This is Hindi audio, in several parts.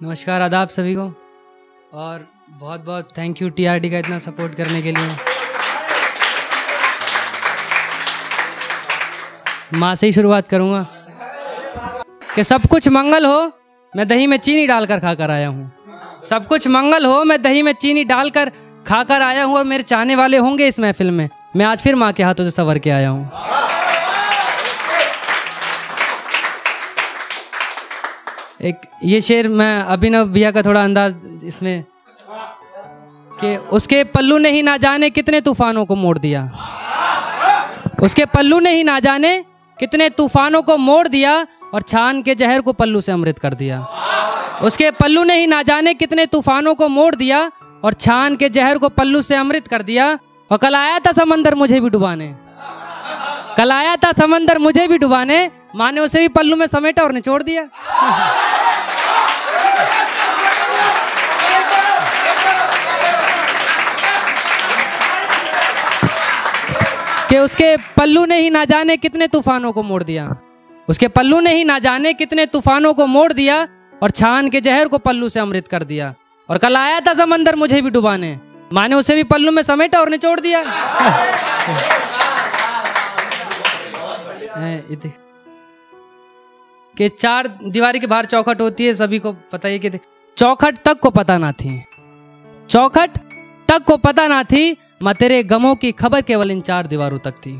नमस्कार, आदाब सभी को, और बहुत बहुत थैंक यू टीआरडी का इतना सपोर्ट करने के लिए। माँ से ही शुरुआत करूँगा कि सब कुछ मंगल हो, मैं दही में चीनी डालकर खाकर आया हूँ। सब कुछ मंगल हो, मैं दही में चीनी डालकर खाकर आया हूँ, और मेरे चाहने वाले होंगे इस महफिल में। मैं आज फिर माँ के हाथों से संवर के आया हूँ। एक ये शेर मैं अभिनव भैया का थोड़ा अंदाज इसमें कि उसके पल्लू ने ही ना जाने कितने तूफानों को मोड़ दिया। उसके पल्लू ने ही ना जाने कितने तूफानों को मोड़ दिया, और छान के जहर को पल्लू से अमृत कर दिया। उसके पल्लू ने ही ना जाने कितने तूफानों को मोड़ दिया, और छान के जहर को पल्लू से अमृत कर दिया। और कल आया था समंदर मुझे भी डुबाने, कल आया था समंदर मुझे भी डुबाने, माँ ने उसे भी पल्लू में समेटा और निचोड़ दिया। कि उसके पल्लू ने ही ना जाने कितने तूफानों को मोड़ दिया। उसके पल्लू ने ही ना जाने कितने तूफानों को मोड़ दिया, और छान के जहर को पल्लू से अमृत कर दिया। और कल आया था समंदर मुझे भी डुबाने, माँ ने उसे भी पल्लू में समेटा और निचोड़ दिया। कि चार दीवारी के बाहर चौखट होती है, सभी को पता है कि चौखट तक को पता ना थी, चौखट तक को पता ना थी, माँ तेरे गमों की खबर केवल इन चार दीवारों तक थी।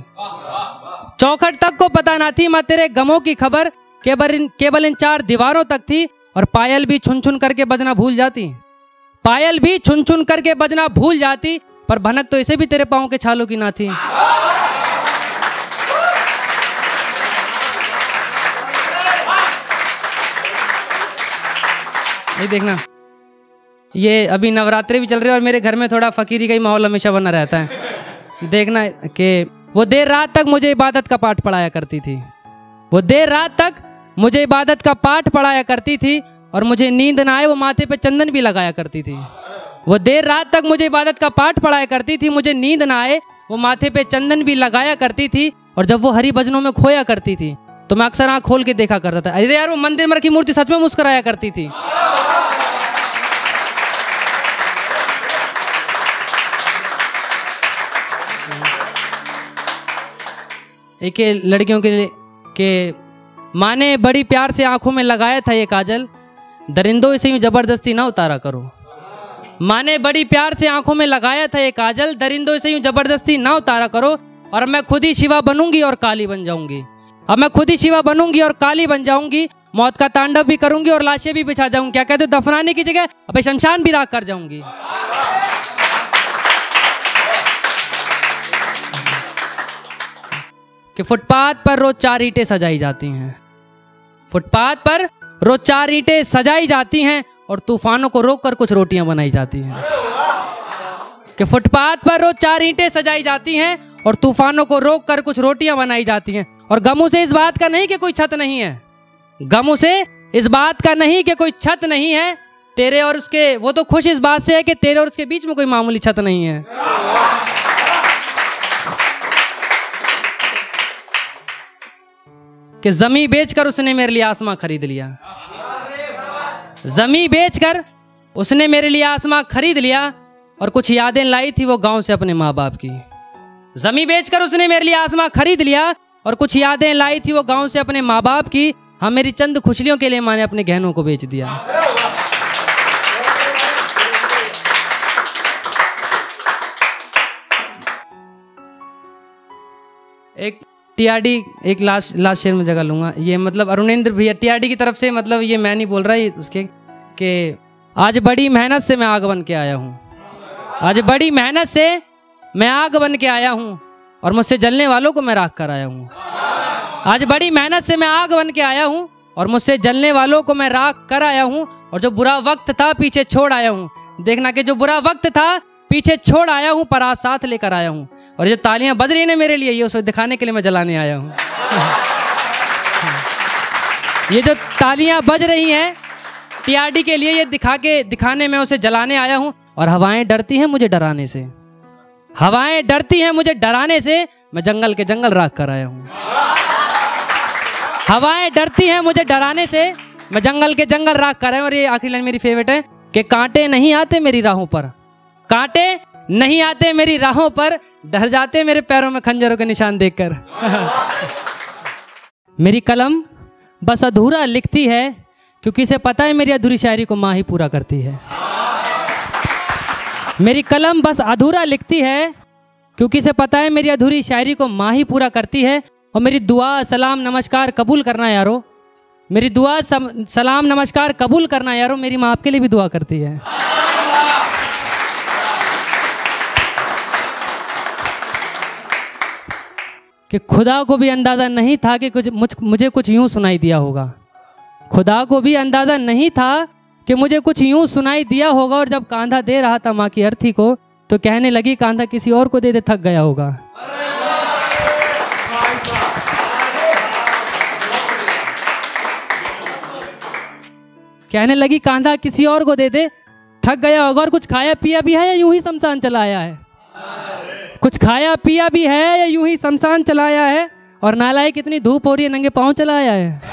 चौखट तक को पता ना थी, माँ तेरे गमों की खबर केवल इन चार दीवारों तक थी। और पायल भी छुन छुन करके बजना भूल जाती, पायल भी छुन छुन करके बजना भूल जाती, पर भनक तो इसे भी तेरे पाँव के छालों की ना थी। ये देखना, ये अभी नवरात्रि भी चल रहे हैं और मेरे घर में थोड़ा फकीरी का ही माहौल हमेशा बना रहता है। देखना कि वो देर रात तक मुझे इबादत का पाठ पढ़ाया करती थी, वो देर रात तक मुझे इबादत का पाठ पढ़ाया करती थी, और मुझे नींद ना आए वो माथे पे चंदन भी लगाया करती थी। वो देर रात तक मुझे इबादत का पाठ पढ़ाया करती थी, मुझे नींद ना आए वो माथे पे चंदन भी लगाया करती थी। और जब वो हरि भजनों में खोया करती थी तो मैं अक्सर आँख खोल के देखा करता था, अरे यार वो मंदिर में रखी मूर्ति सच में मुस्कुराया करती थी। एक लड़कियों के लिए कि माँ ने बड़ी प्यार से आंखों में लगाया था ये काजल, दरिंदों इसे यूं जबरदस्ती ना उतारा करो। माँ ने बड़ी प्यार से आंखों में लगाया था ये काजल, दरिंदों इसे यूं जबरदस्ती ना उतारा करो। और मैं खुद ही शिवा बनूंगी और काली बन जाऊंगी, अब मैं खुद ही शिवा बनूंगी और काली बन जाऊंगी। मौत का तांडव भी करूंगी और लाशें भी बिछा जाऊंगी। क्या कहते हो, दफनाने की जगह अब शमशान भी राख कर जाऊंगी। कि फुटपाथ पर रोज 4 ईंटें सजाई जाती हैं, फुटपाथ पर रोज 4 ईंटें सजाई जाती हैं, और तूफानों को रोककर कुछ रोटियां बनाई जाती हैं। कि फुटपाथ पर रोज 4 ईंटें सजाई जाती हैं, और तूफानों को रोककर कुछ रोटियां बनाई जाती हैं। और गमों से इस बात का नहीं कि कोई छत नहीं है, गमों से इस बात का नहीं कि कोई छत नहीं है, तेरे और उसके, वो तो खुश इस बात से है कि तेरे और उसके बीच में कोई मामूली छत नहीं है। कि जमी बेचकर उसने मेरे लिए आसमां खरीद लिया, जमी बेचकर उसने मेरे लिए आसमां खरीद लिया, और कुछ यादें लाई थी वो गांव से अपने माँ बाप की। जमी बेचकर उसने मेरे लिए आसमां खरीद लिया, और कुछ यादें लाई थी वो गांव से अपने माँ बाप की। हाँ, मेरी चंद खुशलियों के लिए माँ ने अपने गहनों को बेच दिया। एक टीआरडी, एक लास्ट शेर में जगह लूंगा, ये मतलब अरुणेंद्र भैया टीआरडी की तरफ से, मतलब ये मैं नहीं बोल रहा है उसके, कि आज बड़ी मेहनत से मैं आग बन के आया हूँ, आज बड़ी मेहनत से मैं आग बन के आया हूँ, और मुझसे जलने वालों को मैं राख कर आया हूँ। आज बड़ी मेहनत से मैं आग बन के आया हूँ, और मुझसे जलने वालों को मैं राख कर आया हूँ। और जो बुरा वक्त था पीछे छोड़ आया हूँ, देखना कि जो बुरा वक्त था पीछे छोड़ आया हूँ, पर आज साथ लेकर आया हूँ। और जो तालियां बज रही हैं मेरे लिए, ये उसे दिखाने के लिए मैं जलाने आया हूँ। ये जो तालियां बज रही हैं टीआरडी के लिए, ये दिखाने में उसे जलाने आया हूँ। और हवाएं डरती हैं मुझे डराने से, हवाएं डरती हैं मुझे डराने से, मैं जंगल के जंगल राख कर आया हूँ। हवाएं डरती हैं मुझे डराने से, मैं जंगल के जंगल राग कर रहा हूँ। और ये आखिरी लाइन मेरी फेवरेट है कि कांटे नहीं आते मेरी राहों पर, कांटे नहीं आते मेरी राहों पर, डर जाते मेरे पैरों में खंजरों के निशान देखकर। मेरी कलम बस अधूरा लिखती है क्योंकि इसे पता है मेरी अधूरी शायरी को माँ ही पूरा करती है। मेरी कलम बस अधूरा लिखती है क्योंकि इसे पता है मेरी अधूरी शायरी को माँ ही पूरा करती है। और मेरी दुआ सलाम नमस्कार कबूल करना यारो, मेरी दुआ सलाम नमस्कार कबूल करना यारो, मेरी माँ आपके लिए भी दुआ करती है। कि खुदा को भी अंदाज़ा नहीं था कि मुझे कुछ यूं सुनाई दिया होगा, खुदा को भी अंदाज़ा नहीं था कि मुझे कुछ यूं सुनाई दिया होगा। और जब कांधा दे रहा था माँ की अर्थी को तो कहने लगी कांधा किसी और को दे दे, थक गया होगा। कहने लगी कांधा किसी और को दे दे, थक गया होगा। और कुछ खाया पिया भी है या यूं ही शमशान चला आया है? कुछ खाया पिया भी है या यूं ही शमशान चला आया है? और नालायक इतनी धूप हो रही है नंगे पाँव चला आया है।